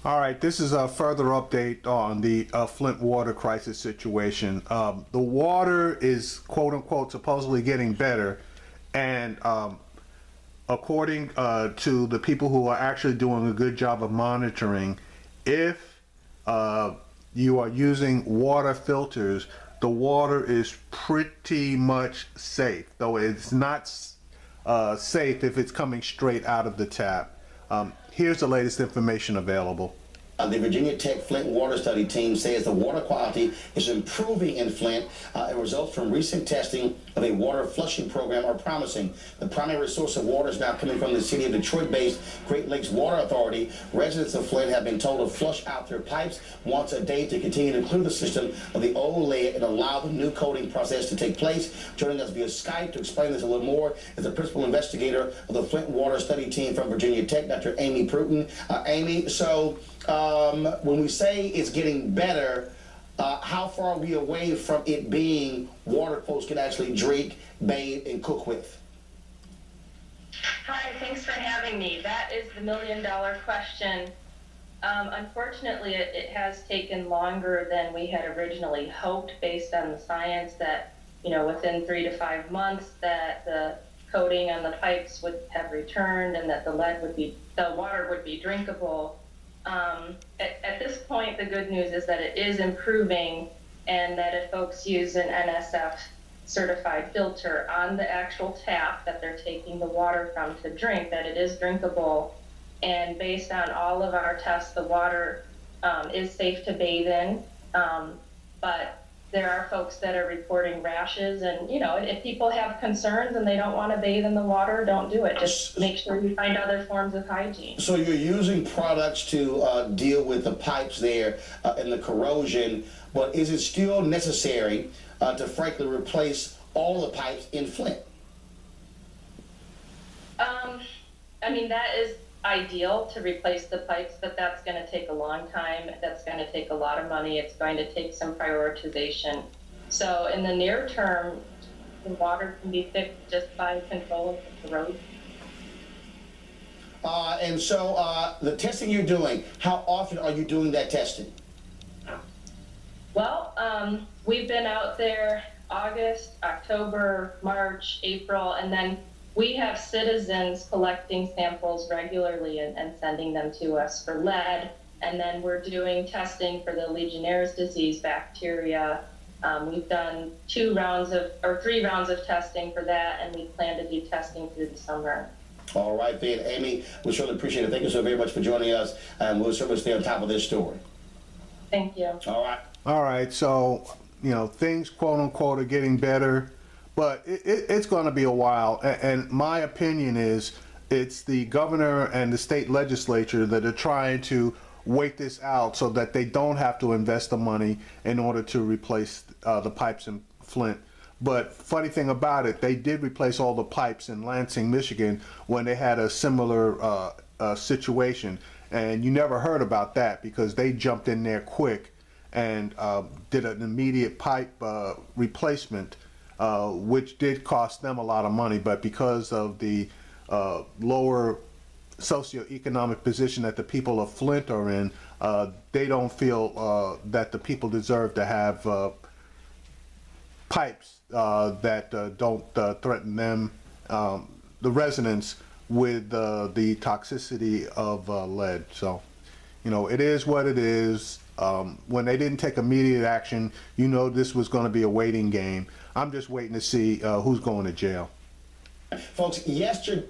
All right, this is a further update on the Flint water crisis situation. The water is quote unquote supposedly getting better, and according to the people who are actually doing a good job of monitoring, if you are using water filters, the water is pretty much safe, though it's not safe if it's coming straight out of the tap. Here's the latest information available. The Virginia Tech Flint Water Study Team says the water quality is improving in Flint. Results from recent testing of a water flushing program are promising. The primary source of water is now coming from the city of Detroit-based Great Lakes Water Authority. Residents of Flint have been told to flush out their pipes once a day to continue to clear the system of the old lead and allow the new coating process to take place. Joining us via Skype to explain this a little more is the principal investigator of the Flint Water Study Team from Virginia Tech, Dr. Amy Pruton. Amy, so when we say it's getting better, how far are we away from it being water folks can actually drink, bathe, and cook with? Hi, thanks for having me. That is the million-dollar question. Unfortunately, it has taken longer than we had originally hoped based on the science that, within 3 to 5 months that the coating on the pipes would have returned and that the water would be drinkable. At this point, the good news is that it is improving, and that if folks use an NSF certified filter on the actual tap that they're taking the water from to drink, that it is drinkable. And based on all of our tests, the water is safe to bathe in, but there are folks that are reporting rashes, and if people have concerns and they don't want to bathe in the water, don't do it. Just make sure you find other forms of hygiene. So you're using products to deal with the pipes there and the corrosion, but is it still necessary to frankly replace all the pipes in Flint? That is ideal to replace the pipes, but that's going to take a long time. That's going to take a lot of money. It's going to take some prioritization. So in the near term, the water can be fixed just by controlling the corrosion. And so the testing you're doing, how often are you doing that testing? Well, we've been out there August, October, March, April, and then we have citizens collecting samples regularly and sending them to us for lead. And then we're doing testing for the Legionnaire's disease bacteria. We've done 3 rounds of testing for that, and we plan to do testing through the summer. All right, then, Amy, we certainly appreciate it. Thank you so very much for joining us, and we'll certainly stay on top of this story. Thank you. All right. All right, so things quote unquote are getting better, but it's going to be a while. And my opinion is it's the governor and the state legislature that are trying to wait this out so that they don't have to invest the money in order to replace the pipes in Flint. But funny thing about it, they did replace all the pipes in Lansing, Michigan when they had a similar situation. And you never heard about that because they jumped in there quick and did an immediate pipe replacement, which did cost them a lot of money. But because of the lower socioeconomic position that the people of Flint are in, they don't feel that the people deserve to have pipes that don't threaten them, the residents, with the toxicity of lead. So, it is what it is. When they didn't take immediate action, this was going to be a waiting game. I'm just waiting to see who's going to jail. Folks, yesterday